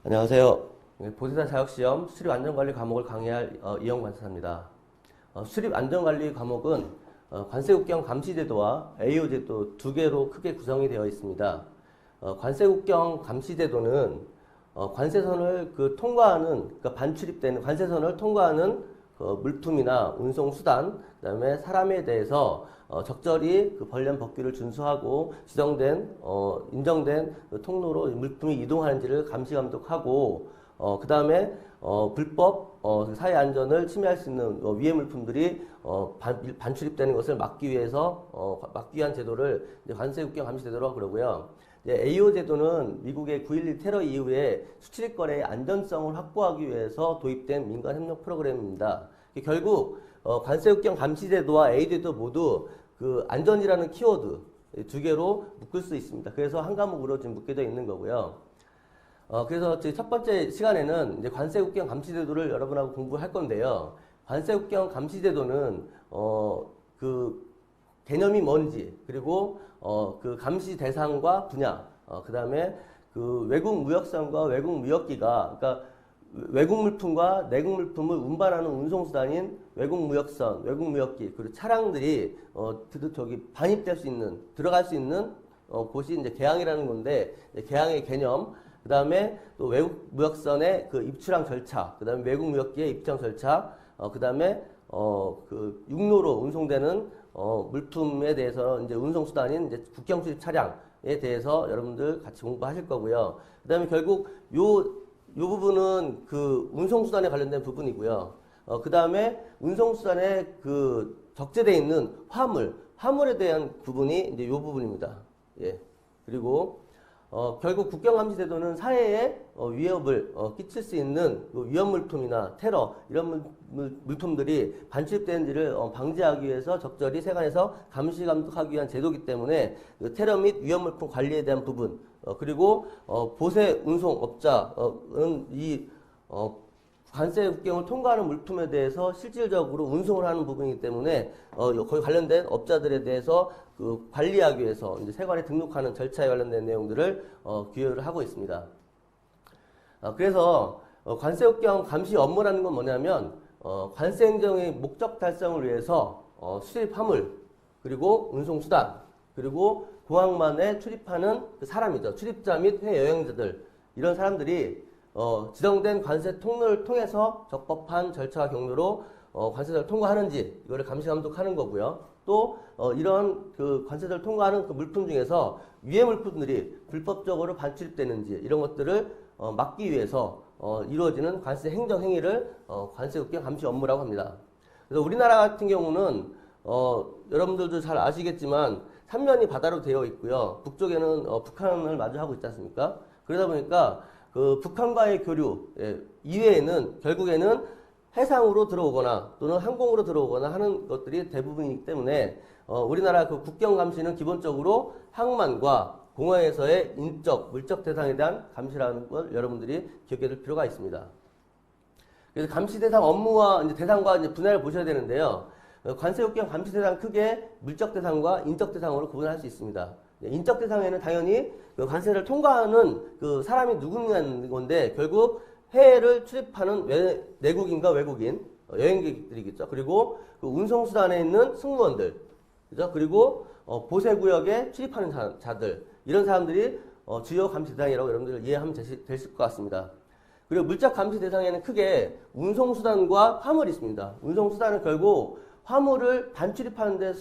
안녕하세요. 보세사 자격시험 수출입안전관리 과목을 강의할 이영관사입니다. 수출입안전관리 과목은 관세국경 감시제도와 AO제도 두 개로 크게 구성이 되어 있습니다. 관세국경 감시제도는 관세선을 통과하는, 그러니까 반출입되는 관세선을 통과하는 물품이나 운송수단, 그다음에 사람에 대해서 적절히 관련 법규를 준수하고 지정된 인정된 통로로 물품이 이동하는지를 감시 감독하고 그다음에 불법 사회 안전을 침해할 수 있는 위해 물품들이 반출입되는 것을 막기 위한 제도를 이제 관세국경 감시제도라고 그러고요. AO 제도는 미국의 9.11 테러 이후에 수출입 거래의 안전성을 확보하기 위해서 도입된 민간 협력 프로그램입니다. 결국 관세국경 감시제도와 AO 제도 모두 그 안전이라는 키워드 두 개로 묶을 수 있습니다. 그래서 한 과목으로 지금 묶여져 있는 거고요. 그래서 첫 번째 시간에는 이제 관세국경 감시제도를 여러분하고 공부할 건데요. 관세국경 감시제도는 그 개념이 뭔지, 그리고 그 감시 대상과 분야, 그 다음에 그 외국 무역선과 외국 무역기가, 그러니까 외국 물품과 내국 물품을 운반하는 운송수단인 외국 무역선, 외국 무역기, 그리고 차량들이 반입될 수 있는, 들어갈 수 있는 곳이 이제 개항이라는 건데, 개항의 개념, 그 다음에 또 외국 무역선의 그 입출항 절차, 그 다음에 외국 무역기의 입장 절차, 그 다음에 그 육로로 운송되는 물품에 대해서 이제 운송수단인 이제 국경 수입 차량에 대해서 여러분들 같이 공부하실 거고요. 그 다음에 결국 요 부분은 그 운송수단에 관련된 부분이고요. 그 다음에 운송수단에 그 적재되어 있는 화물에 대한 부분이 이제 요 부분입니다. 예. 그리고 결국 국경감시제도는 사회에 위협을 끼칠 수 있는 위험 물품이나 테러 이런 물품들이 반출되는지를 방지하기 위해서 적절히 세관에서 감시 감독하기 위한 제도이기 때문에 테러 및 위험 물품 관리에 대한 부분, 그리고 보세 운송업자는 이 관세 국경을 통과하는 물품에 대해서 실질적으로 운송을 하는 부분이기 때문에 거기 관련된 업자들에 대해서 그 관리하기 위해서 이제 세관에 등록하는 절차에 관련된 내용들을 규율을 하고 있습니다. 그래서 관세 국경 감시 업무라는 건 뭐냐면 관세 행정의 목적 달성을 위해서 수입 화물, 그리고 운송 수단, 그리고 공항만에 출입하는 그 사람이죠. 출입자 및 해여행자들, 이런 사람들이 지정된 관세 통로를 통해서 적법한 절차와 경로로 관세자를 통과하는지 이거를 감시 감독하는 거고요. 또 이런 그 관세자를 통과하는 그 물품 중에서 위해 물품들이 불법적으로 반출입되는지 이런 것들을 막기 위해서 이루어지는 관세 행정 행위를 관세국경 감시 업무라고 합니다. 그래서 우리나라 같은 경우는 여러분들도 잘 아시겠지만 삼면이 바다로 되어 있고요. 북쪽에는 북한을 마주하고 있지 않습니까? 그러다 보니까 그 북한과의 교류 이외에는 결국에는 해상으로 들어오거나 또는 항공으로 들어오거나 하는 것들이 대부분이기 때문에 우리나라 그 국경 감시는 기본적으로 항만과 공항에서의 인적, 물적 대상에 대한 감시라는 걸 여러분들이 기억해 둘 필요가 있습니다. 그래서 감시 대상 업무와 이제 대상과 이제 분야를 보셔야 되는데요. 관세국경 감시 대상 크게 물적 대상과 인적 대상으로 구분할 수 있습니다. 인적 대상에는 당연히 그 관세를 통과하는 그 사람이 누구냐는 건데 결국 해외를 출입하는 내국인과 외국인 여행객들이겠죠. 그리고 그 운송수단에 있는 승무원들, 그죠? 그리고 보세구역에 출입하는 자들, 이런 사람들이 주요 감시 대상이라고 여러분들 이해하면 되실 것 같습니다. 그리고 물적 감시 대상에는 크게 운송수단과 화물이 있습니다. 운송수단은 결국 화물을 반출입하는 데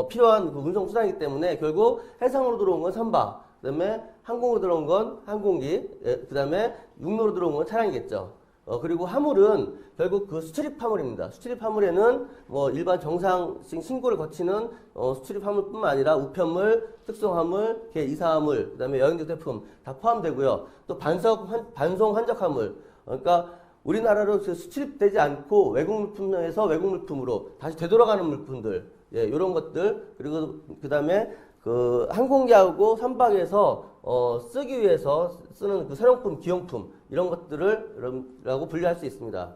필요한 그 운송수단이기 때문에 결국 해상으로 들어온 건 선박, 그 다음에 항공으로 들어온 건 항공기, 그 다음에 육로로 들어온 건 차량이겠죠. 그리고 화물은 결국 그 수출입 화물입니다. 수출입 화물에는 일반 정상식 신고를 거치는 수출입 화물뿐만 아니라 우편물, 특송화물, 이사화물, 그 다음에 여행적 제품 다 포함되고요. 또 반송 환적 화물, 그러니까 우리나라로 수출입되지 않고 외국 물품에서 외국 물품으로 다시 되돌아가는 물품들, 이런 것들, 그리고 그 다음에 그 항공기하고 선박에서 쓰기 위해서 쓰는 그 사용품, 기용품 이런 것들을 분류할 수 있습니다.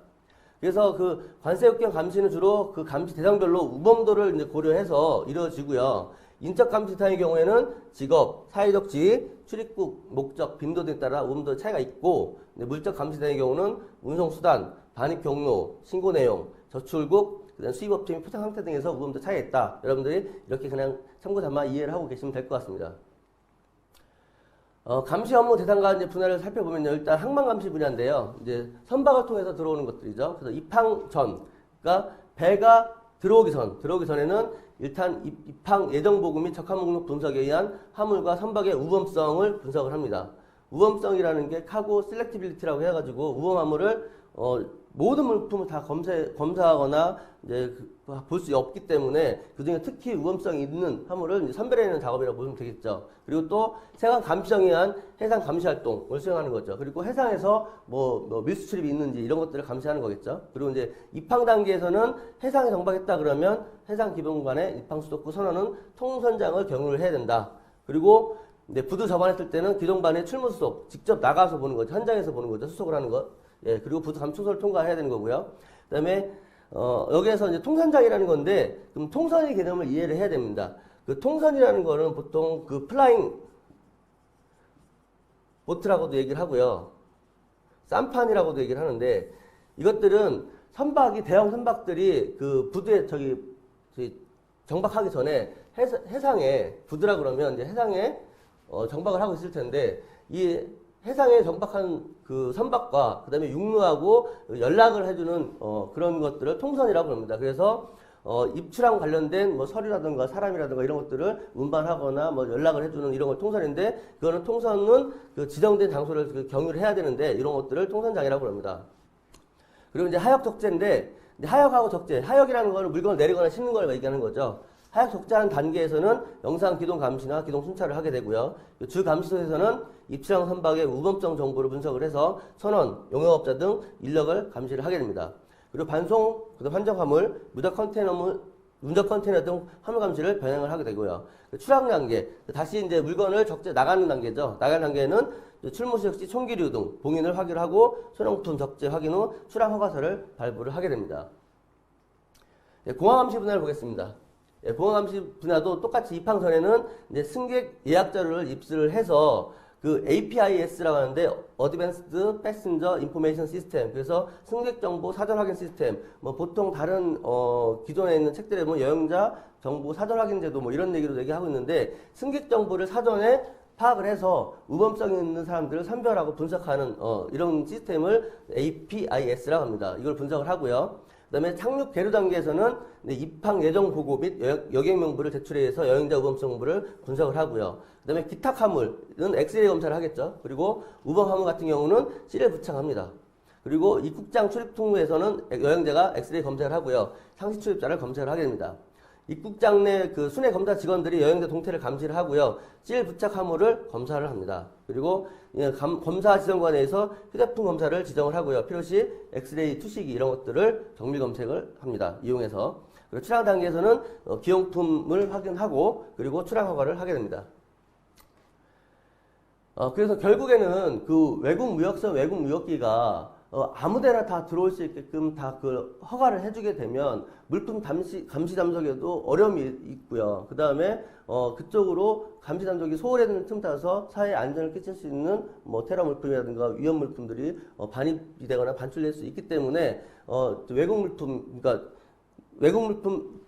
그래서 그 관세국경 감시는 주로 그 감시 대상별로 우범도를 이제 고려해서 이루어지고요. 인적 감시사의 경우에는 직업, 사회적 지위, 출입국, 목적, 빈도 등에 따라 우범도 차이가 있고, 물적 감시사의 경우는 운송수단, 반입 경로, 신고 내용, 저출국, 그다음 수입업체 및 포장 상태 등에서 우범도 차이가 있다. 여러분들이 이렇게 그냥 참고 삼아 이해를 하고 계시면 될 것 같습니다. 감시 업무 대상과 이제 분야를 살펴보면요. 일단 항만 감시 분야인데요. 이제 선박을 통해서 들어오는 것들이죠. 그래서 입항 전, 그러니까 배가 들어오기 전에는 일단 입항 예정 보고 및 적합 목록 분석에 의한 화물과 선박의 우범성을 분석을 합니다. 우범성이라는 게 카고 셀렉티빌리티라고 해가지고 우범 화물을 모든 물품을 다 검사하거나 이제 볼 수 없기 때문에 그중에 특히 위험성이 있는 화물을 이제 선별해내는 작업이라고 보시면 되겠죠. 그리고 또 세관 감시청에 의한 해상 감시 활동을 수행하는 거죠. 그리고 해상에서 뭐 밀수 출입이 있는지 이런 것들을 감시하는 거겠죠. 그리고 이제 입항 단계에서는 해상에 정박했다 그러면 해상 기본관의 입항 수속구 선언은 통선장을 경유를 해야 된다. 그리고 이제 부두 접안했을 때는 기동반의 출무 수속 직접 나가서 보는 거죠. 현장에서 보는 거죠. 수속을 하는 것. 예, 그리고 부두 감청소를 통과해야 되는 거고요. 그다음에 여기에서 이제 통선장이라는 건데, 그럼 통선의 개념을 이해를 해야 됩니다. 그 통선이라는 거는 보통 그 플라잉 보트라고도 얘기를 하고요. 쌈판이라고도 얘기를 하는데, 이것들은 선박이, 대형 선박들이 그 부두에 저기 정박하기 전에 해상에, 부두라 그러면 이제 해상에 정박을 하고 있을 텐데, 이 해상에 정박한 그 선박과 그 다음에 육로하고 연락을 해주는 그런 것들을 통선이라고 합니다. 그래서 입출항 관련된 뭐 서류라든가 사람이라든가 이런 것들을 운반하거나 뭐 연락을 해주는 이런 걸 통선인데, 그거는 통선은 그 지정된 장소를 그 경유를 해야 되는데 이런 것들을 통선장이라고 합니다. 그리고 이제 하역 적재인데, 하역하고 적재, 하역이라는 거는 물건을 내리거나 싣는 걸 얘기하는 거죠. 하역 적재하는 단계에서는 영상 기동 감시나 기동 순찰을 하게 되고요. 주 감시소에서는 입출항 선박의 우범성 정보를 분석을 해서 선원, 용역업자 등 인력을 감시를 하게 됩니다. 그리고 반송, 환정 화물, 무적 컨테이너 등 화물 감시를 병행을 하게 되고요. 출항 단계, 다시 이제 물건을 적재 나가는 단계죠. 나가는 단계에는 출무 시 총기류 등 봉인을 확인하고 소형품 적재 확인 후 출항 허가서를 발부를 하게 됩니다. 공항 감시 분야를 보겠습니다. 공항 감시 분야도 똑같이 입항 전에는 이제 승객 예약 자료를 입수를 해서 그 APIS라고 하는데 Advanced Passenger Information System, 그래서 승객 정보 사전 확인 시스템, 뭐 보통 다른 기존에 있는 책들에 뭐 여행자 정보 사전 확인 제도 뭐 이런 얘기로 얘기하고 있는데, 승객 정보를 사전에 파악을 해서 우범성 있는 사람들을 선별하고 분석하는 이런 시스템을 APIS라고 합니다. 이걸 분석을 하고요. 그 다음에 착륙 계류 단계에서는 입항 예정 보고 및 여객 명부를 제출해서 여행자 우범성 정보를 분석을 하고요. 그 다음에 기타 화물은 엑스레이 검사를 하겠죠. 그리고 우범 화물 같은 경우는 실에 부착합니다. 그리고 입국장 출입 통로에서는 여행자가 엑스레이 검사를 하고요. 상시 출입자를 검사를 하게 됩니다. 입국장 내 그 순회 검사 직원들이 여행자 동태를 감시를 하고요. 실 부착 화물을 검사를 합니다. 그리고 검사 지정관에서 휴대폰 검사를 지정을 하고요. 필요시 엑스레이 투시기 이런 것들을 정밀 검색을 합니다. 이용해서. 그리고 출항 단계에서는 기용품을 확인하고 그리고 출항 허가를 하게 됩니다. 그래서 결국에는 그 외국 무역선, 외국 무역기가 아무데나 다 들어올 수 있게끔 다 그 허가를 해주게 되면 물품 감시 담석에도 어려움이 있고요. 그 다음에 그쪽으로 감시 담석이 소홀해지는 틈 타서 사회에 안전을 끼칠 수 있는 뭐 테러 물품이라든가 위험 물품들이 반입이 되거나 반출될 수 있기 때문에 외국 물품, 그러니까 외국 물품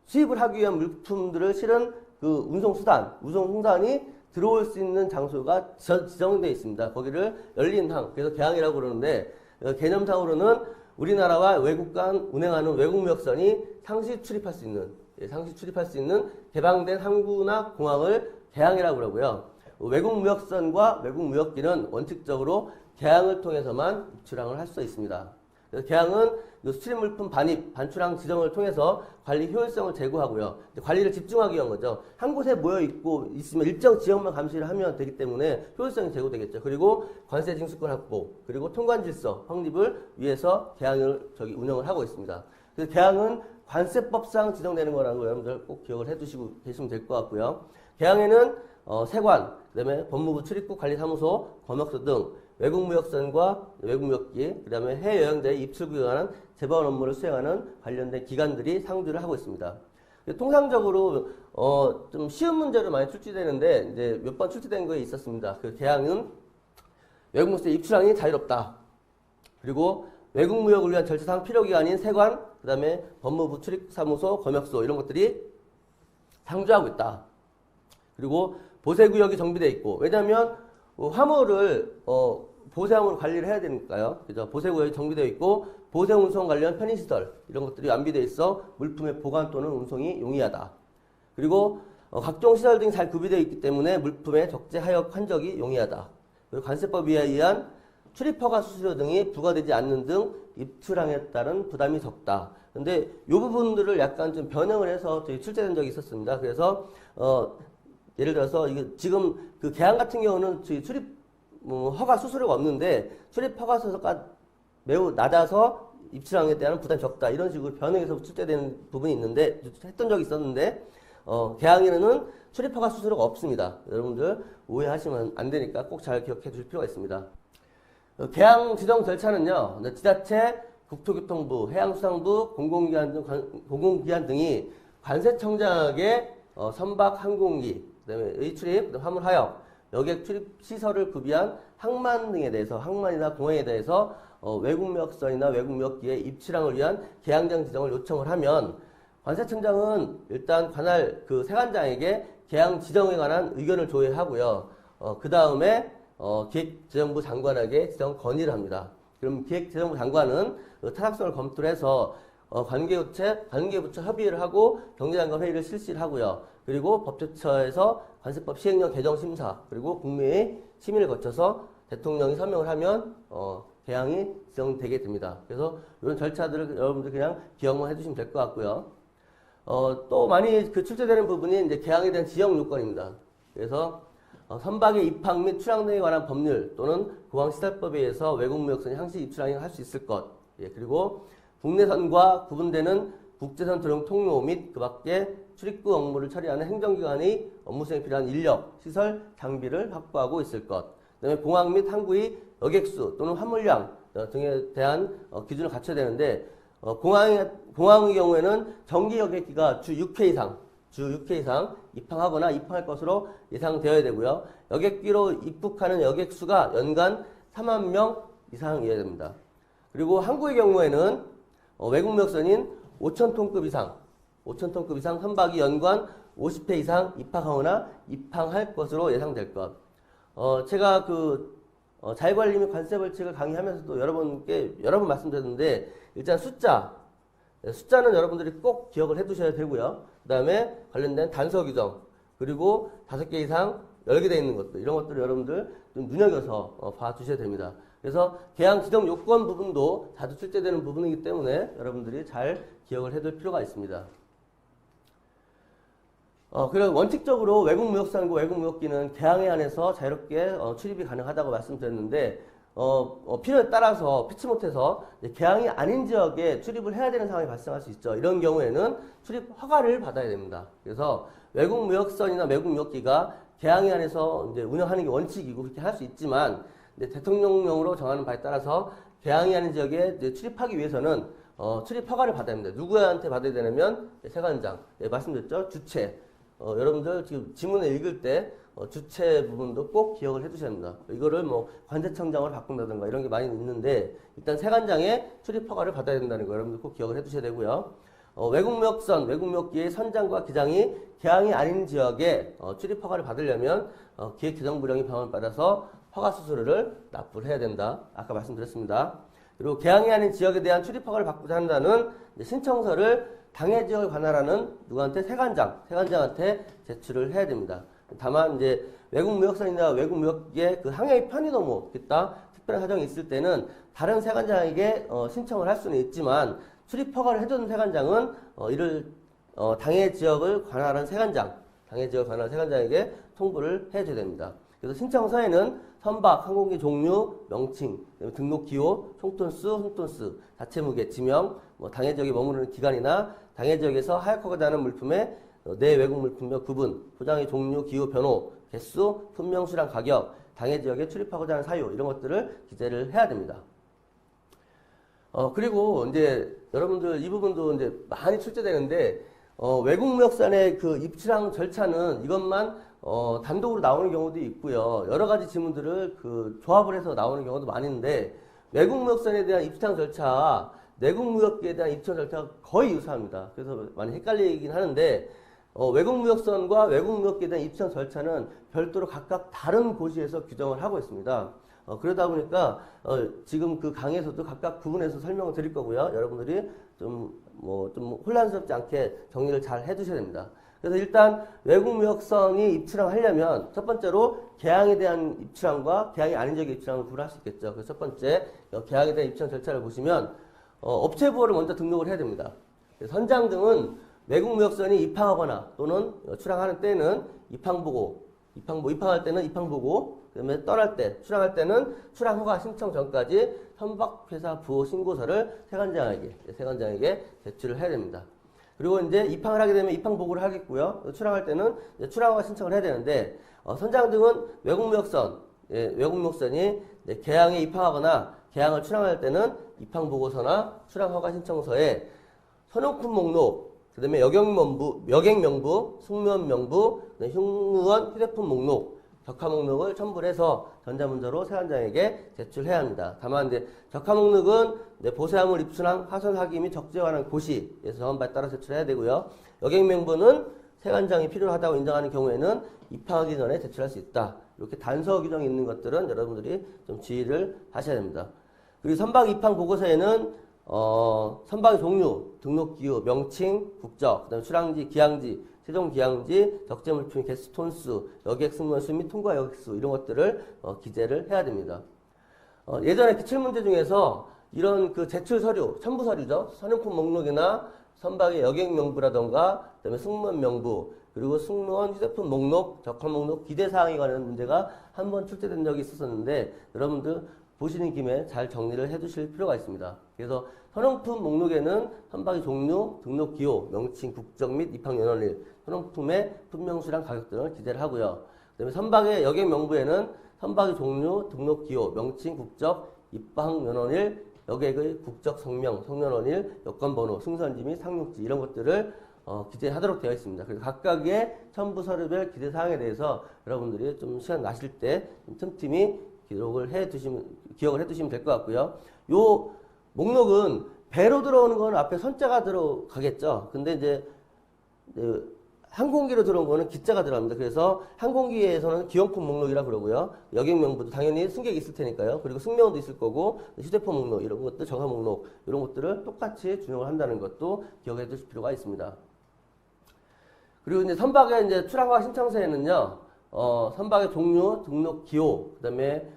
수입을 하기 위한 물품들을 실은 그 운송수단이 들어올 수 있는 장소가 지정되어 있습니다. 거기를 열린 항, 그래서 개항이라고 그러는데, 개념상으로는 우리나라와 외국 간 운행하는 외국 무역선이 상시 출입할 수 있는 개방된 항구나 공항을 개항이라고 그러고요. 외국 무역선과 외국 무역기는 원칙적으로 개항을 통해서만 입출항을 할 수 있습니다. 그래서 개항은 수출입 물품 반입, 반출항 지정을 통해서 관리 효율성을 제고하고요. 관리를 집중하기 위한 거죠. 한 곳에 모여 있으면 일정 지역만 감시를 하면 되기 때문에 효율성이 제고되겠죠. 그리고 관세 징수권 확보, 그리고 통관 질서 확립을 위해서 개항을 운영을 하고 있습니다. 그래서 개항은 관세법상 지정되는 거라는 거 여러분들 꼭 기억을 해두시고 계시면 될 것 같고요. 개항에는 세관, 그다음에 법무부 출입국 관리사무소, 검역소 등 외국 무역선과 외국 무역기, 그 다음에 해외 여행자의 입출국에 관한 재반 업무를 수행하는 관련된 기관들이 상주를 하고 있습니다. 통상적으로 좀 쉬운 문제로 많이 출제되는데 이제 몇 번 출제된 거에 있었습니다. 그 개항은 외국무역세 입출항이 자유롭다. 그리고 외국무역을 위한 절차상 필요기관인 세관, 그 다음에 법무부 출입사무소, 검역소 이런 것들이 상주하고 있다. 그리고 보세구역이 정비되어 있고, 왜냐하면 화물을 보세함으로 관리를 해야 되니까요. 그죠? 보세구역이 정비되어 있고 보세운송 관련 편의시설 이런 것들이 완비되어 있어 물품의 보관 또는 운송이 용이하다. 그리고 각종 시설 등이 잘 구비되어 있기 때문에 물품의 적재 하역 환적이 용이하다. 그리고 관세법에 의한 출입허가 수수료 등이 부과되지 않는 등 입출항에 따른 부담이 적다. 근데 이 부분들을 약간 좀 변형을 해서 저희 출제된 적이 있었습니다. 그래서 예를 들어서 이게 지금 그 개항 같은 경우는 저희 출입 허가 수수료가 없는데 출입 허가 수수료가 매우 낮아서 입출항에 대한 부담이 적다. 이런 식으로 변형해서 출제되는 부분이 있는데 했던 적이 있었는데 개항에는 출입 허가 수수료가 없습니다. 여러분들 오해하시면 안 되니까 꼭 잘 기억해 주실 필요가 있습니다. 개항 지정 절차는요, 지자체, 국토교통부, 해양수산부, 공공기관 등이 관세청장에게 선박 항공기, 그다음에 의출입, 화물 하역, 여객 출입 시설을 구비한 항만 등에 대해서, 항만이나 공항에 대해서 외국무역선이나 외국무역기의 입출항을 위한 개항장 지정을 요청을 하면 관세청장은 일단 관할 그 세관장에게 개항 지정에 관한 의견을 조회하고요. 그 다음에 기획재정부 장관에게 지정 건의를 합니다. 그럼 기획재정부 장관은 타당성을 검토를 해서 관계부처 협의를 하고 경제장관 회의를 실시를 하고요. 그리고 법제처에서 관세법 시행령 개정 심사 그리고 국무회의 심의를 거쳐서 대통령이 서명을 하면 개항이 지정되게 됩니다. 그래서 이런 절차들을 여러분들 그냥 기억만 해주시면 될 것 같고요. 또 많이 출제되는 부분이 이제 개항에 대한 지역 요건입니다. 그래서 선박의 입항 및 출항 등에 관한 법률 또는 공항시설법에 의해서 외국무역선이 항시 입출항을 할 수 있을 것. 예, 그리고 국내선과 구분되는 국제선 도용 통로 및 그 밖에 출입국 업무를 처리하는 행정기관의 업무 수행에 필요한 인력, 시설, 장비를 확보하고 있을 것. 그다음에 공항 및 항구의 여객수 또는 화물량 등에 대한 기준을 갖춰야 되는데 공항의 경우에는 정기 여객기가 주 6회 이상 입항하거나 입항할 것으로 예상되어야 되고요. 여객기로 입국하는 여객수가 연간 4만 명 이상이어야 됩니다. 그리고 항구의 경우에는 외국무역선인 5,000톤급 이상 선박이 연간 50회 이상 입항하거나 입항할 것으로 예상될 것. 제가 자유관리 및 관세벌칙을 강의하면서도 여러분께 여러 번 말씀드렸는데 일단 숫자는 여러분들이 꼭 기억을 해두셔야 되고요. 그 다음에 관련된 단서 규정 그리고 5개 이상 열게 되어 있는 것들 이런 것들을 여러분들 좀 눈여겨서 봐주셔야 됩니다. 그래서 개항 지정 요건 부분도 자주 출제되는 부분이기 때문에 여러분들이 잘 기억을 해둘 필요가 있습니다. 그리고 원칙적으로 외국무역선과 외국무역기는 개항에 한해서 자유롭게 출입이 가능하다고 말씀드렸는데 필요에 따라서 피치 못해서 개항이 아닌 지역에 출입을 해야 되는 상황이 발생할 수 있죠. 이런 경우에는 출입 허가를 받아야 됩니다. 그래서 외국무역선이나 외국무역기가 개항에 한해서 이제 운영하는 게 원칙이고 그렇게 할 수 있지만 대통령령으로 정하는 바에 따라서 개항이 아닌 지역에 출입하기 위해서는 출입 허가를 받아야 합니다. 누구한테 받아야 되냐면 세관장, 말씀드렸죠. 주체. 여러분들 지금 지문을 읽을 때 주체 부분도 꼭 기억을 해두셔야 합니다. 이거를 뭐 관세청장으로 바꾼다든가 이런 게 많이 있는데 일단 세관장에 출입 허가를 받아야 된다는 거 여러분들 꼭 기억을 해두셔야 되고요. 외국무역선, 외국무역기의 선장과 기장이 개항이 아닌 지역에 출입 허가를 받으려면 기획재정부령이 방을 받아서 허가 수수료를 납부를 해야 된다. 아까 말씀드렸습니다. 그리고 개항이 아닌 지역에 대한 출입 허가를 받고자 한다는 신청서를 당해 지역을 관할하는 누구한테 세관장한테 제출을 해야 됩니다. 다만 이제 외국무역선이나 외국무역기의 그 항해의 편의도 모르겠다 특별한 사정이 있을 때는 다른 세관장에게 신청을 할 수는 있지만 출입 허가를 해준 세관장은 이를 당해 지역을 관할하는 세관장에게 통보를 해줘야 됩니다. 그래서 신청서에는 선박, 항공기 종류, 명칭, 등록 기호, 총톤수, 홈톤수, 자체 무게, 지명, 당해 지역에 머무르는 기간이나 당해 지역에서 하역하고자 하는 물품의 내 외국 물품별 구분, 포장의 종류, 기호, 변호, 개수, 품명, 수량, 가격, 당해 지역에 출입하고자 하는 사유 이런 것들을 기재를 해야 됩니다. 그리고 이제 여러분들 이 부분도 이제 많이 출제되는데 외국무역산의 그 입출항 절차는 이것만 단독으로 나오는 경우도 있고요. 여러 가지 지문들을 그 조합을 해서 나오는 경우도 많은데 외국무역산에 대한 입출항 절차와 내국무역에 대한 입출항 절차가 거의 유사합니다. 그래서 많이 헷갈리긴 하는데 외국무역선과 외국무역에 대한 입출항 절차는 별도로 각각 다른 고시에서 규정을 하고 있습니다. 그러다 보니까 지금 그 강의에서도 각각 부분에서 설명을 드릴 거고요. 여러분들이 좀 혼란스럽지 않게 정리를 잘 해두셔야 됩니다. 그래서 일단 외국무역선이 입출항하려면 첫 번째로 개항에 대한 입출항과 개항이 아닌 적의 입출항을 구분할 수 있겠죠. 그래서 첫 번째 개항에 대한 입출항 절차를 보시면 업체부호를 먼저 등록을 해야 됩니다. 선장 등은 외국무역선이 입항하거나 또는 출항하는 때는 입항할 때는 입항보고, 그다음에 떠날 때, 출항할 때는 출항허가 신청 전까지 선박회사 부호 신고서를 세관장에게 제출을 해야 됩니다. 그리고 이제 입항을 하게 되면 입항보고를 하겠고요. 출항할 때는 출항허가 신청을 해야 되는데, 선장 등은 외국무역선이 개항에 입항하거나 개항을 출항할 때는 입항보고서나 출항허가 신청서에 선용품 목록, 그 다음에 여객명부, 승무원명부, 흉무원 휴대폰 목록, 적하 목록을 첨부를 해서 전자문서로 세관장에게 제출해야 합니다. 다만 이제 적하 목록은 보세화물 입순항, 하선 하기 및 적재에 관한 고시에서 정한 바에 따라 제출해야 되고요. 여객명부는 세관장이 필요하다고 인정하는 경우에는 입항하기 전에 제출할 수 있다. 이렇게 단서 규정이 있는 것들은 여러분들이 좀 주의를 하셔야 됩니다. 그리고 선박 입항 보고서에는 선박의 종류, 등록기후, 명칭, 국적, 그다음에 출항지, 기항지, 최종 기항지, 적재물품 개수, 톤수, 여객 승무원수 및 통과 여객수 이런 것들을 기재를 해야 됩니다. 예전에 기출문제 중에서 이런 그 제출 서류, 첨부 서류죠. 선용품 목록이나 선박의 여객 명부라던가, 그다음에 승무원 명부, 그리고 승무원 휴대폰 목록, 적합 목록, 기대 사항에 관한 문제가 한번 출제된 적이 있었는데 여러분들 보시는 김에 잘 정리를 해 두실 필요가 있습니다. 그래서 선용품 목록에는 선박의 종류, 등록 기호, 명칭, 국적 및 입항 연원일, 선용품의 품명수량 가격 등을 기재를 하고요. 그다음에 선박의 여객 명부에는 선박의 종류, 등록 기호, 명칭, 국적, 입항 연원일, 여객의 국적 성명, 성연원일, 여권번호, 승선지 및 상륙지 이런 것들을 기재하도록 되어 있습니다. 그래서 각각의 첨부 서류별 기재 사항에 대해서 여러분들이 좀 시간 나실 때 틈틈이 기억을 해 두시면 될 것 같고요. 요 목록은 배로 들어오는 건 앞에 선자가 들어가겠죠. 근데 이제 항공기로 들어온 거는 기자가 들어갑니다. 그래서 항공기에서는 기용품 목록이라 그러고요. 여객명부도 당연히 승객이 있을 테니까요. 그리고 승무원도 있을 거고 휴대폰 목록 이런 것들, 정하 목록 이런 것들을 똑같이 준용을 한다는 것도 기억해 두실 필요가 있습니다. 그리고 이제 선박의 이제 출항허가 신청서에는요. 선박의 종류, 등록 기호, 그다음에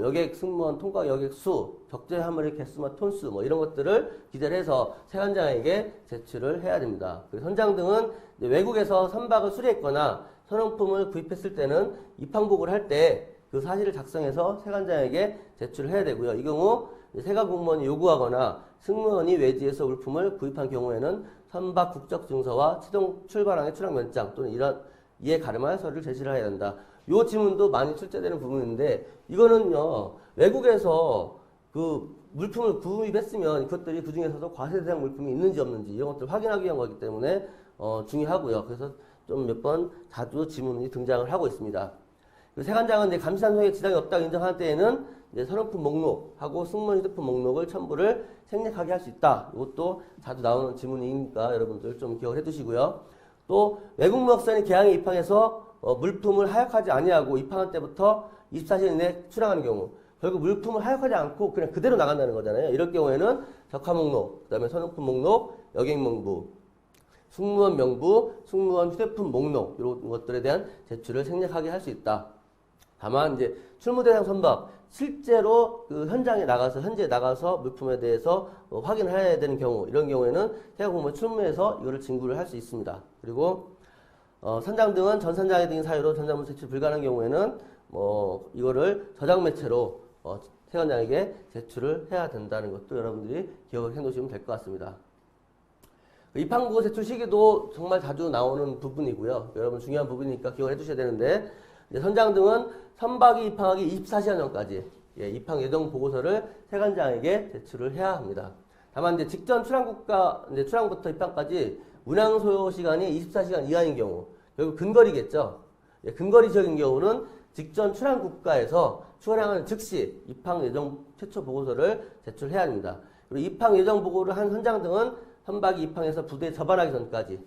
여객 승무원 통과 여객 수, 적재 화물의 개수와 톤수 이런 것들을 기재를 해서 세관장에게 제출을 해야 됩니다. 그리고 선장 등은 외국에서 선박을 수리했거나 선용품을 구입했을 때는 입항보고를 할 때 그 사실을 작성해서 세관장에게 제출을 해야 되고요. 이 경우 세관 공무원이 요구하거나 승무원이 외지에서 물품을 구입한 경우에는 선박 국적 증서와 최종 출발항의 출항 면장 또는 이에 가름한 서류를 제시를 해야 된다. 요 지문도 많이 출제되는 부분인데 이거는요 외국에서 그 물품을 구입했으면 그것들이 그 중에서도 과세 대상 물품이 있는지 없는지 이런 것들을 확인하기 위한 거기 때문에 중요하고요. 그래서 좀 몇 번 자주 지문이 등장을 하고 있습니다. 세관장은 이제 감시단속에 지장이 없다고 인정할 때에는 이제 선용품 목록하고 승무원 휴대폰 목록을 첨부를 생략하게 할 수 있다. 이것도 자주 나오는 지문이니까 여러분들 좀 기억을 해두시고요. 또 외국무역선이 개항에 입항해서 물품을 하역하지 아니하고 입항할 때부터 24시간 이내 출항하는 경우 결국 물품을 하역하지 않고 그냥 그대로 나간다는 거잖아요. 이럴 경우에는 적하 목록, 그다음에 선용품 목록, 여객명부, 승무원 명부, 승무원 휴대폰 목록 이런 것들에 대한 제출을 생략하게 할 수 있다. 다만 이제 출무 대상 선박 실제로 그 현장에 나가서 물품에 대해서 확인을 해야 되는 경우 이런 경우에는 세관공무원 출무해서 이거를 진구를 할 수 있습니다. 그리고 선장 등은 전 선장의 등의 사유로 전자문 제출 불가능한 경우에는 이거를 저장 매체로 세관장에게 제출을 해야 된다는 것도 여러분들이 기억을 해놓으시면 될 것 같습니다. 입항보고 제출 시기도 정말 자주 나오는 부분이고요. 여러분 중요한 부분이니까 기억을 해두셔야 되는데 선장 등은 선박이 입항하기 24시간 전까지 입항 예정 보고서를 세관장에게 제출을 해야 합니다. 다만 이제 직전 출항국가 출항부터 입항까지 운항 소요 시간이 24시간 이하인 경우, 결국 근거리겠죠. 예, 근거리 지역인 경우는 직전 출항 국가에서 출항하는 즉시 입항 예정 최초 보고서를 제출해야 합니다. 그리고 입항 예정 보고를 한 선장 등은 선박이 입항해서 부두에 접안하기 전까지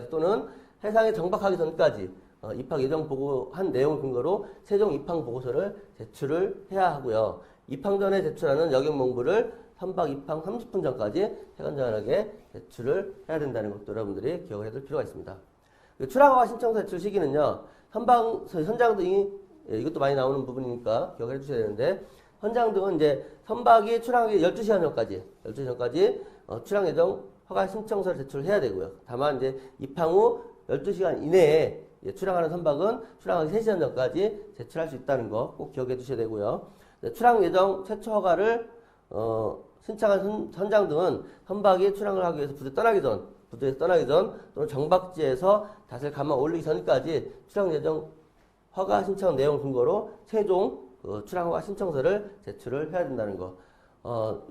또는 해상에 정박하기 전까지 입항 예정 보고한 내용을 근거로 최종 입항 보고서를 제출을 해야 하고요. 입항 전에 제출하는 여객 명부를 선박 입항 30분 전까지 세관장에게 제출을 해야 된다는 것도 여러분들이 기억을 해둘 필요가 있습니다. 출항허가 신청서 제출 시기는요, 선장 등이, 이것도 많이 나오는 부분이니까 기억해 주셔야 되는데, 선장 등은 이제 선박이 출항하기 12시간 전까지 출항 예정 허가 신청서를 제출해야 되고요. 다만 이제 입항 후 12시간 이내에 출항하는 선박은 출항하기 3시간 전까지 제출할 수 있다는 거 꼭 기억해 주셔야 되고요. 출항 예정 최초 허가를 신청한 선장 등은 선박이 출항을 하기 위해서 부두에서 떠나기 전 또는 정박지에서 닷을 감아 올리기 전까지 출항 예정 허가 신청 내용 근거로 최종 출항 허가 신청서를 제출을 해야 된다는 거.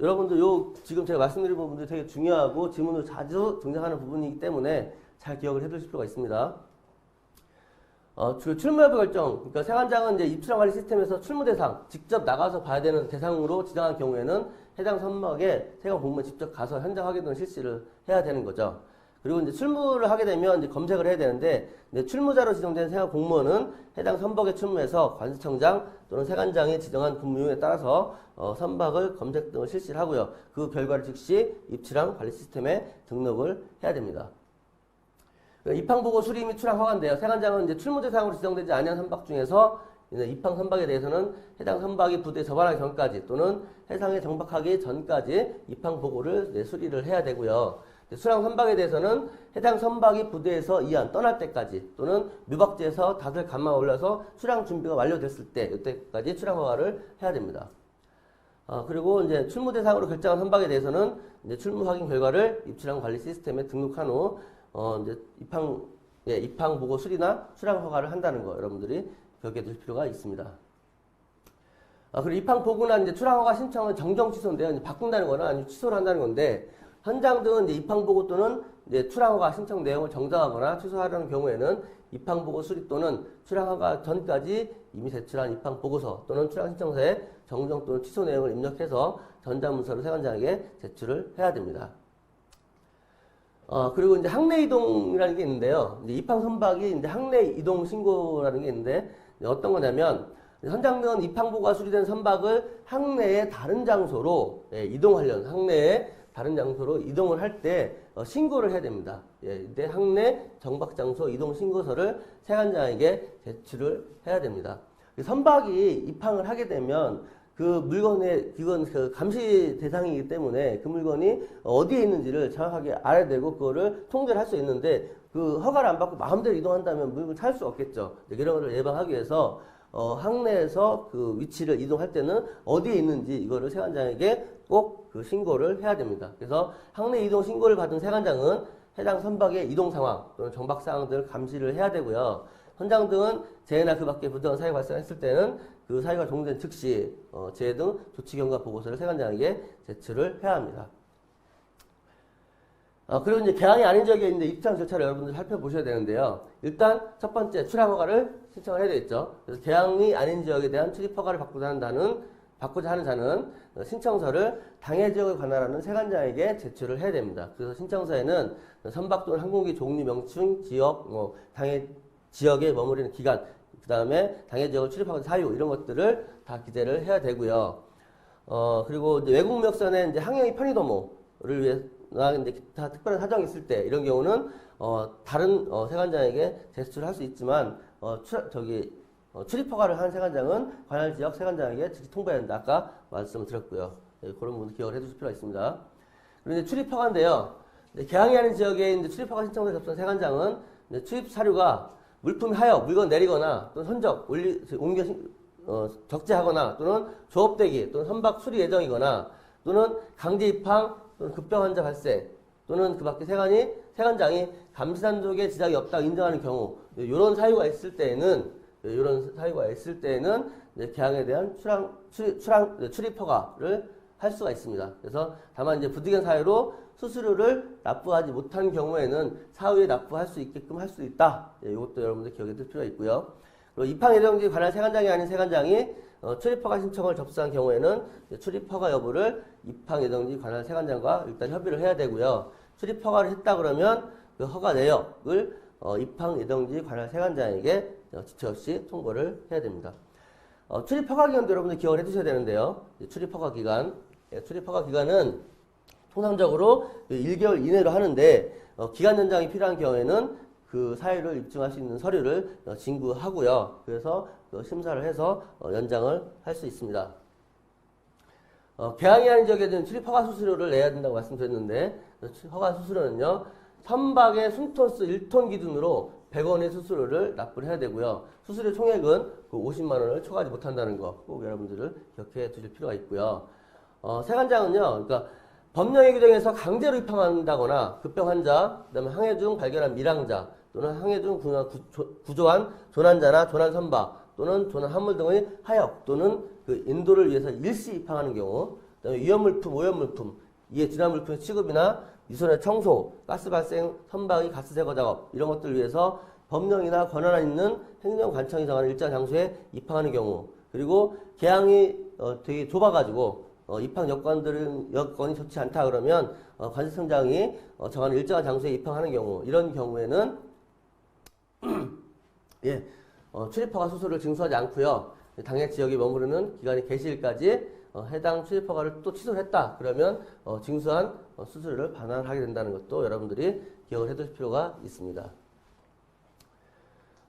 여러분들 지금 제가 말씀드린 부분들이 되게 중요하고 지문으로 자주 등장하는 부분이기 때문에 잘 기억을 해두실 필요가 있습니다. 출무여부 결정. 그러니까 세관장은 이제 입출항 관리 시스템에서 출무 대상, 직접 나가서 봐야 되는 대상으로 지정한 경우에는 해당 선박에 세관 공무원이 직접 가서 현장 확인 등을 실시를 해야 되는 거죠. 그리고 이제 출무를 하게 되면 이제 검색을 해야 되는데, 출무자로 지정된 세관 공무원은 해당 선박에 출무해서 관세청장 또는 세관장이 지정한 근무용에 따라서 선박을 검색 등을 실시를 하고요. 그 결과를 즉시 입출항 관리 시스템에 등록을 해야 됩니다. 입항보고 수리 및 출항 허가인데요. 세관장은 이제 출무 대상으로 지정되지 아니한 선박 중에서 입항 선박에 대해서는 해당 선박이 부두에 접안하기 전까지 또는 해상에 정박하기 전까지 입항 보고를 수리를 해야 되고요. 출항 선박에 대해서는 해당 선박이 부두에서 이안 떠날 때까지 또는 묘박지에서 닷을 감아 올려서 출항 준비가 완료됐을 때 이때까지 출항 허가를 해야 됩니다. 그리고 이제 출무 대상으로 결정한 선박에 대해서는 이제 출무 확인 결과를 입출항 관리 시스템에 등록한 후 이제 입항 보고 수리나 출항 허가를 한다는 거 여러분들이 기억해 두실 필요가 있습니다. 그리고 입항 보고나 이제 출항 허가 신청은 정정 취소인데요. 이제 바꾼다는 거나 아니면 취소를 한다는 건데, 현장 등은 이제 입항 보고 또는 이제 출항 허가 신청 내용을 정정하거나 취소하려는 경우에는 입항 보고 수리 또는 출항 허가 전까지 이미 제출한 입항 보고서 또는 출항 신청서에 정정 또는 취소 내용을 입력해서 전자문서를 세관장에게 제출을 해야 됩니다. 그리고 이제 항내 이동이라는 게 있는데요. 이제 입항 선박이 이제 항내 이동 신고라는 게 있는데, 어떤 거냐면, 선장 등은 입항 보고가 수리된 선박을 항내의 다른 장소로 항내의 다른 장소로 이동을 할 때 신고를 해야 됩니다. 이때 항내 정박 장소 이동 신고서를 세관장에게 제출을 해야 됩니다. 선박이 입항을 하게 되면 그 물건의, 이건 그 감시 대상이기 때문에 그 물건이 어디에 있는지를 정확하게 알아야 되고 그거를 통제를 할 수 있는데, 그 허가를 안 받고 마음대로 이동한다면 물건을 찾을 수 없겠죠. 이런 것을 예방하기 위해서 항내에서 그 위치를 이동할 때는 어디에 있는지 이거를 세관장에게 꼭 그 신고를 해야 됩니다. 그래서 항내 이동 신고를 받은 세관장은 해당 선박의 이동 상황 또는 정박 사항들을 감시를 해야 되고요. 선장 등은 재해나 그 밖에 부당한 사유가 발생했을 때는 그 사유가 종료된 즉시 재해 등 조치 경과 보고서를 세관장에게 제출을 해야 합니다. 그리고 이제 개항이 아닌 지역에 있는 입장 절차를 여러분들 살펴보셔야 되는데요. 일단 첫 번째 출항 허가를 신청을 해야 되겠죠. 그래서 개항이 아닌 지역에 대한 출입 허가를 받고자 하는 자는 신청서를 당해 지역을 관할하는 세관장에게 제출을 해야 됩니다. 그래서 신청서에는 선박 또는 항공기 종류, 명칭, 지역, 당해 지역에 머무르는 기간, 그 다음에 당해 지역을 출입하는 사유 이런 것들을 다 기재를 해야 되고요. 그리고 이제 외국 무역선의 이제 항행이 편의도모를 위해서 이제 기타 특별한 사정이 있을 때 이런 경우는 다른 세관장에게 제출을 할 수 있지만 출입 허가를 한 세관장은 관할 지역 세관장에게 즉시 통보해야 된다. 아까 말씀을 드렸고요. 그런 부분 기억을 해두실 필요가 있습니다. 그리고 이제 출입 허가인데요. 개항이 아닌 지역에 이제 출입 허가 신청서에 접수한 세관장은 출입 사료가 물품이 하여 물건 내리거나 또는 선적 옮겨 적재하거나 또는 조업대기 또는 선박 수리 예정이거나 또는 강제 입항 또는 급병 환자 발생 또는 그 밖에 세관장이 감시단속에 지장이 없다고 인정하는 경우 이런 사유가 있을 때에는 이제 개항에 대한 출입 허가를 할 수가 있습니다. 그래서 다만 이제 부득이한 사유로 수수료를 납부하지 못한 경우에는 사후에 납부할 수 있게끔 할 수 있다. 예, 이것도 여러분들 기억해 둘 필요가 있고요. 그리고 입항 예정지 관할 세관장이 아닌 세관장이 출입허가 신청을 접수한 경우에는 출입허가 여부를 입항 예정지 관할 세관장과 일단 협의를 해야 되고요. 출입허가를 했다 그러면 그 허가 내역을 입항 예정지 관할 세관장에게 지체 없이 통보를 해야 됩니다. 출입허가 기간도 여러분들 기억을 해두셔야 되는데요. 출입허가 기간, 출입허가 기간은 통상적으로 1개월 이내로 하는데 기간 연장이 필요한 경우에는 그 사유를 입증할 수 있는 서류를 진구하고요. 그래서 심사를 해서 연장을 할 수 있습니다. 개항이 아닌 지역에는 출입허가 수수료를 내야 된다고 말씀드렸는데 허가 수수료는요. 선박의 숨톤수 1톤 기준으로 100원의 수수료를 납부를 해야 되고요. 수수료 총액은 그 50만 원을 초과하지 못한다는 거 꼭 여러분들을 기억해 두실 필요가 있고요. 세관장은요. 그러니까 법령의 규정에서 강제로 입항한다거나 급병 환자, 그다음에 항해 중 발견한 밀항자 또는 항해 중 구조한 조난자나 조난 선박 또는 조난 화물 등의 하역 또는 그 인도를 위해서 일시 입항하는 경우, 그다음에 위험물품, 오염물품, 이에 진화 물품의 취급이나 유선의 청소, 가스 발생, 선박의 가스 제거 작업 이런 것들을 위해서 법령이나 권한 있는 행정관청이 정하는 일정 장소에 입항하는 경우, 그리고 개항이 되게 좁아가지고 입항 여건이 좋지 않다 그러면 관세청장이 정하는 일정한 장소에 입항하는 경우, 이런 경우에는 예, 출입허가 수수료를 징수하지 않고요. 당해 지역에 머무르는 기간이 개시일까지 해당 출입허가를 또 취소를 했다 그러면 징수한 수수료를 반환하게 된다는 것도 여러분들이 기억을 해둘 필요가 있습니다.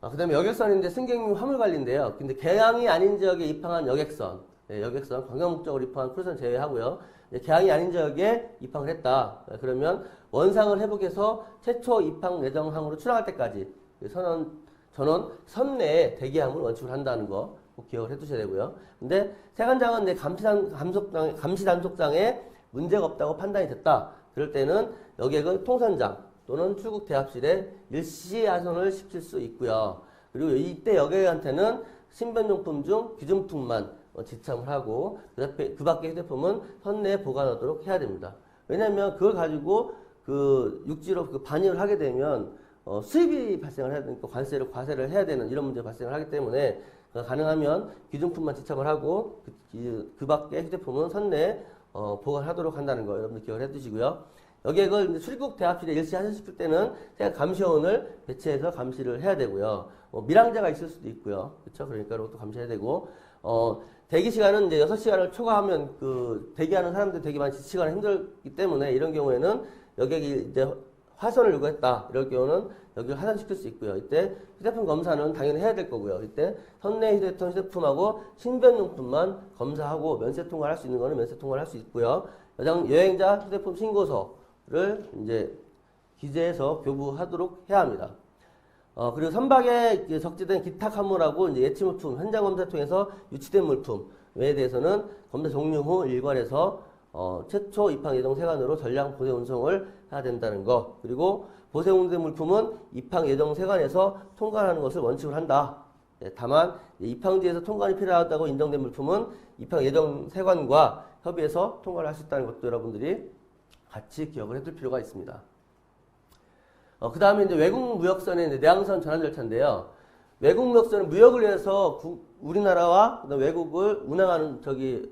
그 다음에 여객선인데 승객용 화물관리인데요. 근데 개항이 아닌 지역에 입항한 여객선, 여객선 관광 목적으로 입항한 크루즈는 제외하고요. 개항이 아닌 지역에 입항을 했다. 그러면 원상을 회복해서 최초 입항 예정항으로 출항할 때까지 전원 선내에 대기함을 원칙으로 한다는 거 꼭 기억을 해두셔야 되고요. 근데 세관장은 감시 단속장에 문제가 없다고 판단이 됐다. 그럴 때는 여객은 통선장 또는 출국 대합실에 일시 하선을 시킬 수 있고요. 그리고 이때 여객한테는 신변용품 중 귀중품만 지참을 하고 그 밖의 휴대폰은 선내에 보관하도록 해야 됩니다. 왜냐하면 그걸 가지고 그 육지로 그 반입을 하게 되면 수입이 발생을 해야 되니까 과세를 해야 되는 이런 문제가 발생을 하기 때문에 가능하면 귀중품만 지참을 하고 그 밖의 휴대폰은 선내에 보관하도록 한다는 거 여러분들 기억을 해두시고요. 여객을 출국 대합실에 일시 하선시킬 때는 감시원을 배치해서 감시를 해야 되고요. 밀항자가 있을 수도 있고요. 그렇죠? 그러니까 이것도 감시해야 되고 대기 시간은 이제 6시간을 초과하면 그 대기하는 사람들 되게 많이 지치거나 힘들기 때문에 이런 경우에는 여객이 이제 화선을 요구했다. 이럴 경우는 여기를 하선시킬 수 있고요. 이때 휴대폰 검사는 당연히 해야 될 거고요. 이때 선내 휴대폰하고 신변용품만 검사하고 면세 통과를 할 수 있는 거는 면세 통과를 할 수 있고요. 여행자 휴대폰 신고서를 이제 기재해서 교부하도록 해야 합니다. 그리고 선박에 적재된 기타 화물하고 이제 예치 물품, 현장 검사 통해서 유치된 물품에 대해서는 검사 종료 후 일괄해서 최초 입항 예정 세관으로 전량 보세 운송을 해야 된다는 거. 그리고 보세 운송 물품은 입항 예정 세관에서 통관하는 것을 원칙으로 한다. 다만 입항지에서 통관이 필요하다고 인정된 물품은 입항 예정 세관과 협의해서 통관을 할 수 있다는 것도 여러분들이 같이 기억을 해둘 필요가 있습니다. 그 다음에 이제 외국 무역선의 이제 내항선 전환 절차인데요. 외국 무역선은 무역을 위해서 우리나라와 외국을 운항하는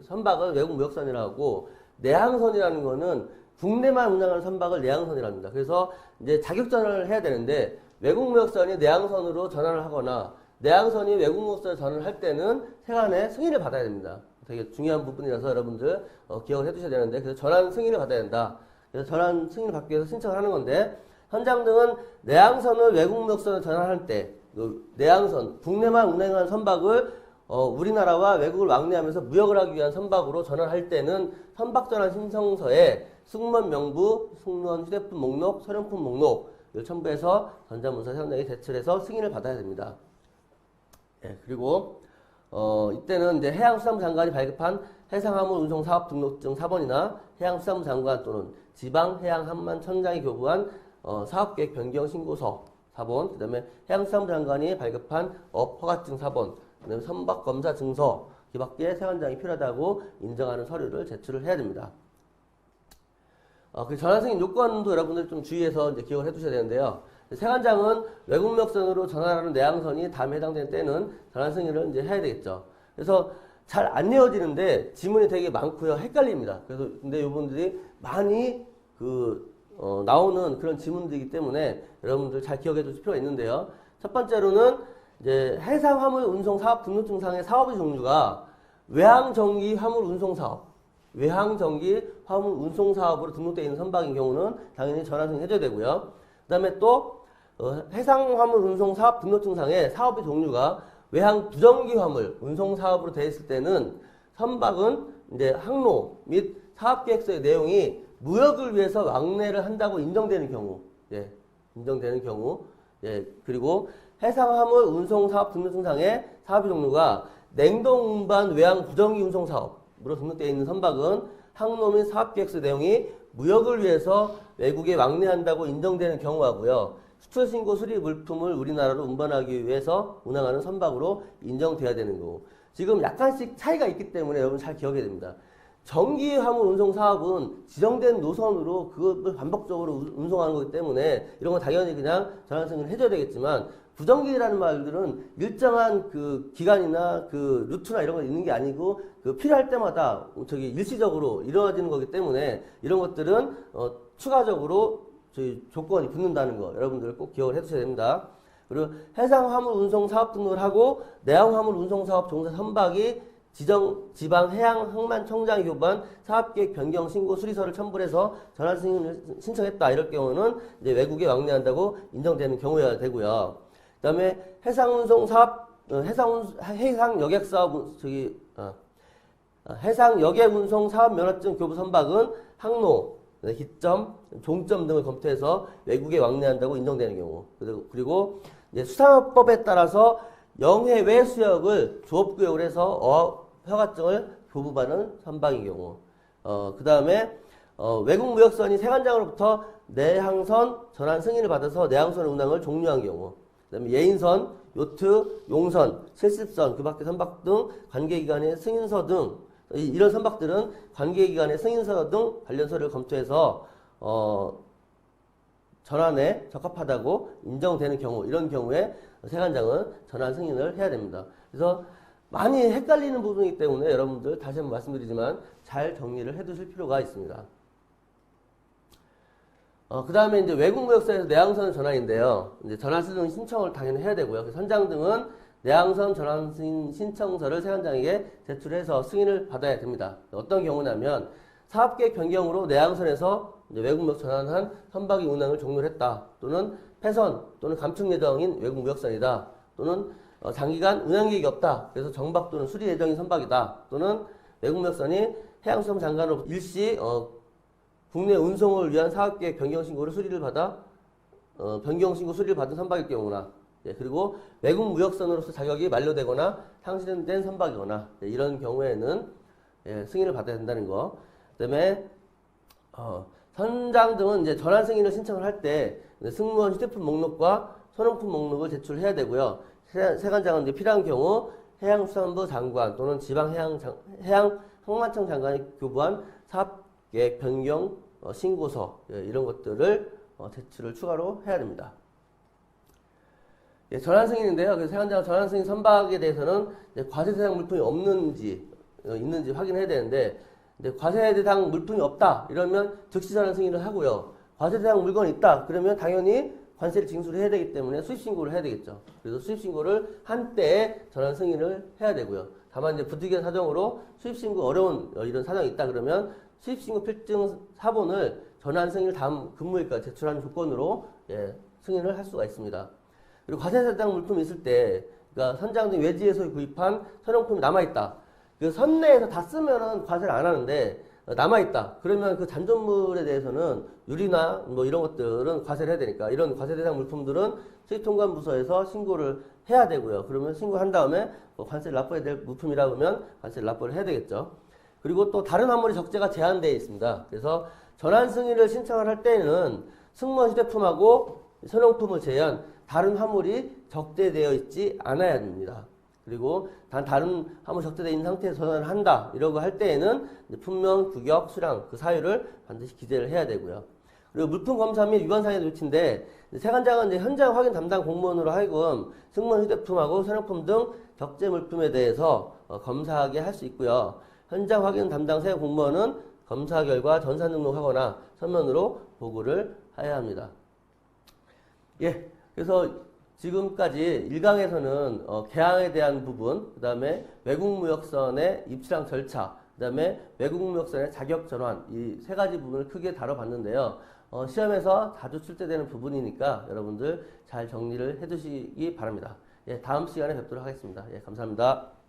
선박을 외국 무역선이라고 하고, 내항선이라는 거는 국내만 운항하는 선박을 내항선이라고 합니다. 그래서 이제 자격전환을 해야 되는데 외국 무역선이 내항선으로 전환을 하거나 내항선이 외국 무역선을 전환을 할 때는 세관의 승인을 받아야 됩니다. 되게 중요한 부분이라서 여러분들 기억을 해두셔야 되는데, 그래서 전환 승인을 받아야 된다. 그래서 전환 승인을 받기 위해서 신청을 하는 건데, 현장 등은 내항선을 외국 무역선을 전환할 때 내항선, 국내만 운행하는 선박을 우리나라와 외국을 왕래하면서 무역을 하기 위한 선박으로 전환할 때는 선박전환 신청서에 승무원 명부, 승무원 휴대폰 목록, 소령품 목록을 첨부해서 전자문서 현장에 제출해서 승인을 받아야 됩니다. 예, 그리고 이때는 이제 해양수산부 장관이 발급한 해상화물 운송 사업 등록증 4번이나 해양수산부 장관 또는 지방해양항만청장이 교부한 사업계획 변경 신고서 4번, 그 다음에 해양수산부 장관이 발급한 업허가증 4번, 그 다음에 선박검사 증서, 이밖에 세관장이 필요하다고 인정하는 서류를 제출을 해야 됩니다. 그 전환 승인 요건도 여러분들 좀 주의해서 이제 기억을 해두셔야 되는데요. 세관장은 외국무역선으로 전환하는 내항선이 다음에 해당되는 때는 전환 승인을 이제 해야 되겠죠. 그래서 잘 안 내어지는데 지문이 되게 많고요. 헷갈립니다. 그래서 근데 이분들이 많이 나오는 그런 지문들이기 때문에 여러분들 잘 기억해 두실 필요가 있는데요. 첫 번째로는 이제 해상 화물 운송 사업 등록증상의 사업의 종류가 외항전기 화물 운송 사업, 외항전기 화물 운송 사업으로 등록되어 있는 선박인 경우는 당연히 전환 승인 해줘야 되고요. 그다음에 또 해상 화물 운송 사업 등록증상의 사업의 종류가 외항 부전기 화물 운송 사업으로 되어 있을 때는 선박은 이제 항로 및 사업계획서의 내용이 무역을 위해서 왕래를 한다고 인정되는 경우, 인정되는 경우, 그리고 해상 화물 운송 사업 등록증상의 사업의 종류가 냉동 운반 외항 부전기 운송 사업으로 등록되어 있는 선박은 항로 및 사업계획서 내용이 무역을 위해서 외국에 왕래한다고 인정되는 경우하고요. 수출신고 수리 물품을 우리나라로 운반하기 위해서 운항하는 선박으로 인정돼야 되는 거고, 지금 약간씩 차이가 있기 때문에 여러분 잘 기억해야 됩니다. 전기 화물 운송 사업은 지정된 노선으로 그것을 반복적으로 운송하는 거기 때문에 이런 건 당연히 그냥 전환 승인을 해줘야 되겠지만, 부전기라는 말들은 일정한 그 기간이나 그 루트나 이런 거 있는 게 아니고 필요할 때마다 일시적으로 이루어지는 거기 때문에 이런 것들은 추가적으로 저희 조건이 붙는다는 거 여러분들 꼭 기억을 해두셔야 됩니다. 그리고 해상 화물 운송 사업 등록을 하고 내항 화물 운송 사업 종사 선박이 지방 해양 항만청장이 교부한 사업계획 변경 신고 수리서를 첨부해서 전환 승인을 신청했다 이럴 경우는 이제 외국에 왕래한다고 인정되는 경우여야 되고요. 그다음에 해상 운송 사업 해상 여객 사업 해상 여객 운송 사업 면허증 교부 선박은 항로 기점, 종점 등을 검토해서 외국에 왕래한다고 인정되는 경우, 그리고 이제 수산업법에 따라서 영해외 수역을 조업구역을 해서 허가증을 교부받는 선박인 경우, 그 다음에 외국 무역선이 세관장으로부터 내항선 전환 승인을 받아서 내항선 운항을 종료한 경우, 그 다음에 예인선, 요트, 용선, 실습선, 그 밖의 선박 등 관계기관의 승인서 등 이런 선박들은 관계기관의 승인서 등 관련 서류를 검토해서 전환에 적합하다고 인정되는 경우, 이런 경우에 세관장은 전환 승인을 해야 됩니다. 그래서 많이 헷갈리는 부분이기 때문에 여러분들 다시 한번 말씀드리지만 잘 정리를 해 두실 필요가 있습니다. 그 다음에 이제 외국무역사에서 내항선 전환인데요. 이제 전환 승인 신청을 당연히 해야 되고요. 선장 등은 내항선 전환 승인 신청서를 세관장에게 제출해서 승인을 받아야 됩니다. 어떤 경우냐면 사업계획 변경으로 내항선에서 외국무역 전환한 선박이 운항을 종료를 했다. 또는 폐선 또는 감축 예정인 외국무역선이다. 또는 장기간 운항 계획이 없다. 그래서 정박 또는 수리 예정인 선박이다. 또는 외국무역선이 해양수산 장관으로 일시 국내 운송을 위한 사업계획 변경신고를 수리를 받아 변경신고 수리를 받은 선박일 경우나, 그리고 외국 무역선으로서 자격이 만료되거나 상실된 선박이거나 이런 경우에는 승인을 받아야 된다는 거. 그다음에 선장 등은 이제 전환 승인을 신청을 할 때 승무원 휴대폰 목록과 소형품 목록을 제출해야 되고요. 세관장은 이제 필요한 경우 해양수산부 장관 또는 해양항만청 장관이 교부한 사업계획 변경 신고서 이런 것들을 제출을 추가로 해야 됩니다. 전환 승인인데요. 그래서 세관장은 전환 승인 선박에 대해서는 과세 대상 물품이 없는지 있는지 확인해야 되는데, 과세 대상 물품이 없다 이러면 즉시 전환 승인을 하고요. 과세 대상 물건이 있다 그러면 당연히 관세를 징수를 해야 되기 때문에 수입 신고를 해야 되겠죠. 그래서 수입 신고를 한 때에 전환 승인을 해야 되고요. 다만 이제 부득이한 사정으로 수입 신고 어려운 이런 사정이 있다 그러면 수입 신고 필증 사본을 전환 승인을 다음 근무일까지 제출하는 조건으로 승인을 할 수가 있습니다. 그리고 과세 대상 물품이 있을 때, 그러니까 선장 등 외지에서 구입한 선용품이 남아있다. 그 선내에서 다 쓰면은 과세를 안 하는데 남아있다. 그러면 그 잔존물에 대해서는 유리나 뭐 이런 것들은 과세를 해야 되니까 이런 과세 대상 물품들은 수입통관부서에서 신고를 해야 되고요. 그러면 신고한 다음에 관세를 납부해야 될 물품이라 그러면 관세를 납부를 해야 되겠죠. 그리고 또 다른 화물의 적재가 제한되어 있습니다. 그래서 전환 승인을 신청을 할 때는 승무원 휴대폰하고 선용품을 제한 다른 화물이 적재되어 있지 않아야 됩니다. 그리고 다른 화물 적재되어 있는 상태에서 전환을 한다. 이러고 할 때에는 이제 품명, 규격, 수량 그 사유를 반드시 기재를 해야 되고요. 그리고 물품 검사 및 위반 사항의 조치인데 세관장은 이제 현장 확인 담당 공무원으로 하여금 승무원 휴대품하고 소량품 등 적재 물품에 대해서 검사하게 할 수 있고요. 현장 확인 담당 세관 공무원은 검사 결과 전산 등록하거나 서면으로 보고를 해야 합니다. 예, 그래서 지금까지 1강에서는 개항에 대한 부분, 그 다음에 외국무역선의 입시랑 절차, 그 다음에 외국무역선의 자격 전환 이 세 가지 부분을 크게 다뤄봤는데요. 시험에서 자주 출제되는 부분이니까 여러분들 잘 정리를 해두시기 바랍니다. 예, 다음 시간에 뵙도록 하겠습니다. 예, 감사합니다.